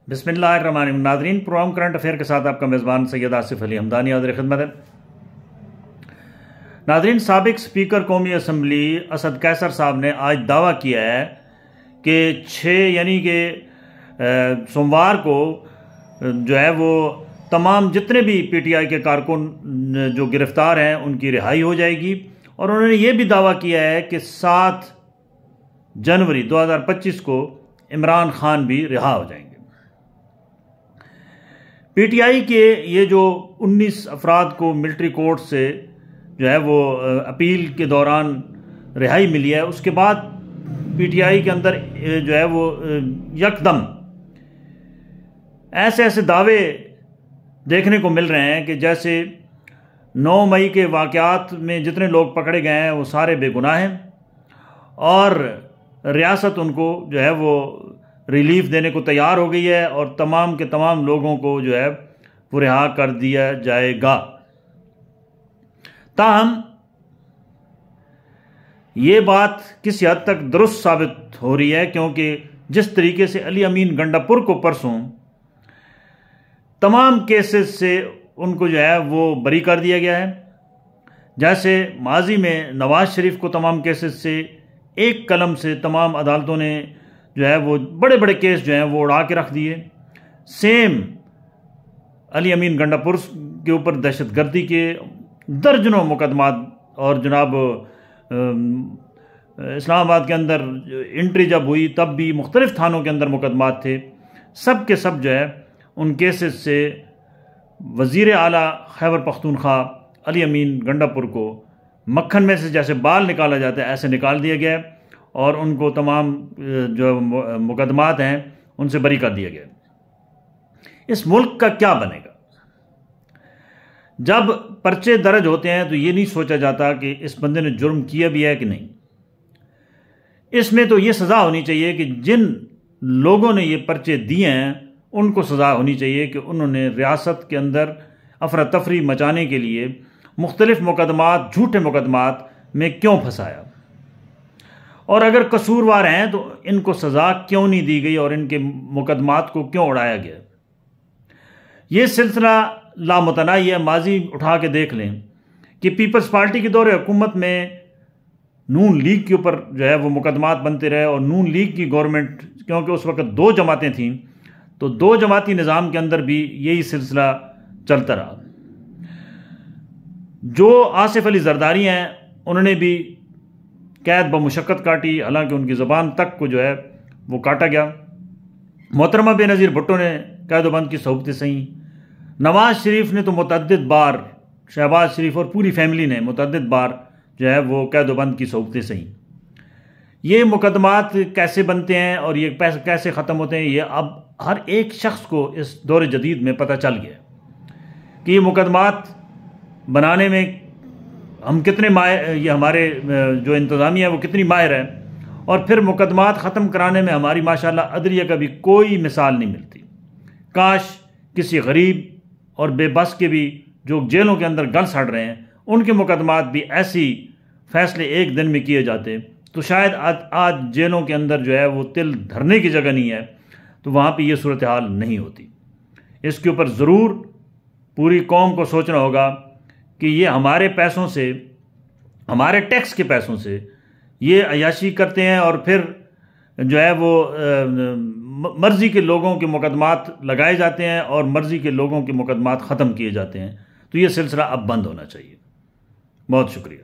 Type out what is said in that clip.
بسم اللہ الرحمن الرحیم۔ ناظرین، پروگرام کرنٹ افیئر کے ساتھ آپ کا میزبان سید آصف علی حمدانی حاضر خدمت ہے۔ ناظرین، سابق سپیکر قومی اسمبلی اسد قیصر صاحب نے آج دعویٰ کیا ہے کہ 6 یعنی کہ سوموار کو جو ہے وہ تمام جتنے بھی پی ٹی آئی کے کارکن جو گرفتار ہیں ان کی رہائی ہو جائے گی، اور انہوں نے یہ بھی دعویٰ کیا ہے کہ 7 جنوری 2025 کو عمران خان بھی رہا ہو جائیں گے۔ پی ٹی آئی کے یہ جو 19 افراد کو ملٹری کورٹ سے جو ہے وہ اپیل کے دوران رہائی ملی ہے، اس کے بعد پی ٹی آئی کے اندر جو ہے وہ یکدم ایسے دعوے دیکھنے کو مل رہے ہیں کہ جیسے 9 مئی کے واقعات میں جتنے لوگ پکڑے گئے ہیں وہ سارے بے گناہ ہیں، اور ریاست ان کو جو ہے وہ ریلیف دینے کو تیار ہو گئی ہے، اور تمام کے تمام لوگوں کو جو ہے وہ رہا کر دیا جائے گا۔ تاہم یہ بات کسی حد تک درست ثابت ہو رہی ہے، کیونکہ جس طریقے سے علی امین گنڈا پور کو پرسوں تمام کیسز سے ان کو جو ہے وہ بری کر دیا گیا ہے، جیسے ماضی میں نواز شریف کو تمام کیسز سے ایک قلم سے تمام عدالتوں نے جو ہے وہ بڑے بڑے کیس جو ہیں وہ اڑا کے رکھ دیے، سیم علی امین گنڈا پور کے اوپر دہشت گردی کے درجنوں مقدمات، اور جناب اسلام آباد کے اندر انٹری جب ہوئی تب بھی مختلف تھانوں کے اندر مقدمات تھے، سب کے سب جو ہے ان کیسز سے وزیر اعلیٰ خیبر پختونخوا علی امین گنڈا پور کو مکھن میں سے جیسے بال نکالا جاتا ہے ایسے نکال دیا گیا، اور ان کو تمام جو مقدمات ہیں ان سے بری کر دیا گیا۔ اس ملک کا کیا بنے گا؟ جب پرچے درج ہوتے ہیں تو یہ نہیں سوچا جاتا کہ اس بندے نے جرم کیا بھی ہے کہ نہیں۔ اس میں تو یہ سزا ہونی چاہیے کہ جن لوگوں نے یہ پرچے دیے ہیں ان کو سزا ہونی چاہیے کہ انہوں نے ریاست کے اندر افراتفری مچانے کے لیے مختلف مقدمات، جھوٹے مقدمات میں کیوں پھنسایا، اور اگر قصوروار ہیں تو ان کو سزا کیوں نہیں دی گئی اور ان کے مقدمات کو کیوں اڑایا گیا۔ یہ سلسلہ لامتناہی ہے۔ ماضی اٹھا کے دیکھ لیں کہ پیپلز پارٹی کے دور حکومت میں نون لیگ کے اوپر جو ہے وہ مقدمات بنتے رہے، اور نون لیگ کی گورنمنٹ، کیونکہ اس وقت 2 جماعتیں تھیں تو 2 جماعتی نظام کے اندر بھی یہی سلسلہ چلتا رہا۔ جو آصف علی زرداری ہیں انہوں نے بھی قید بمشقت کاٹی، حالانکہ ان کی زبان تک کو جو ہے وہ کاٹا گیا۔ محترمہ بے نظیر بھٹو نے قید و بند کی صحبتیں سہیں۔ نواز شریف نے تو متعدد بار، شہباز شریف اور پوری فیملی نے متعدد بار جو ہے وہ قید و بند کی صحبتیں سہیں۔ یہ مقدمات کیسے بنتے ہیں اور یہ کیسے ختم ہوتے ہیں، یہ اب ہر ایک شخص کو اس دور جدید میں پتہ چل گیا کہ یہ مقدمات بنانے میں ہم کتنے ماہر، یہ ہمارے جو انتظامیہ ہے وہ کتنی ماہر ہے، اور پھر مقدمات ختم کرانے میں ہماری ماشاءاللہ عدلیہ کا بھی کوئی مثال نہیں ملتی۔ کاش کسی غریب اور بے بس کے بھی جو جیلوں کے اندر گل سڑ رہے ہیں ان کے مقدمات بھی ایسی فیصلے ایک دن میں کیے جاتے تو شاید آج جیلوں کے اندر جو ہے وہ تل دھرنے کی جگہ نہیں ہے، تو وہاں پہ یہ صورتحال نہیں ہوتی۔ اس کے اوپر ضرور پوری قوم کو سوچنا ہوگا کہ یہ ہمارے پیسوں سے، ہمارے ٹیکس کے پیسوں سے یہ عیاشی کرتے ہیں، اور پھر جو ہے وہ مرضی کے لوگوں کے مقدمات لگائے جاتے ہیں اور مرضی کے لوگوں کے مقدمات ختم کیے جاتے ہیں۔ تو یہ سلسلہ اب بند ہونا چاہیے۔ بہت شکریہ۔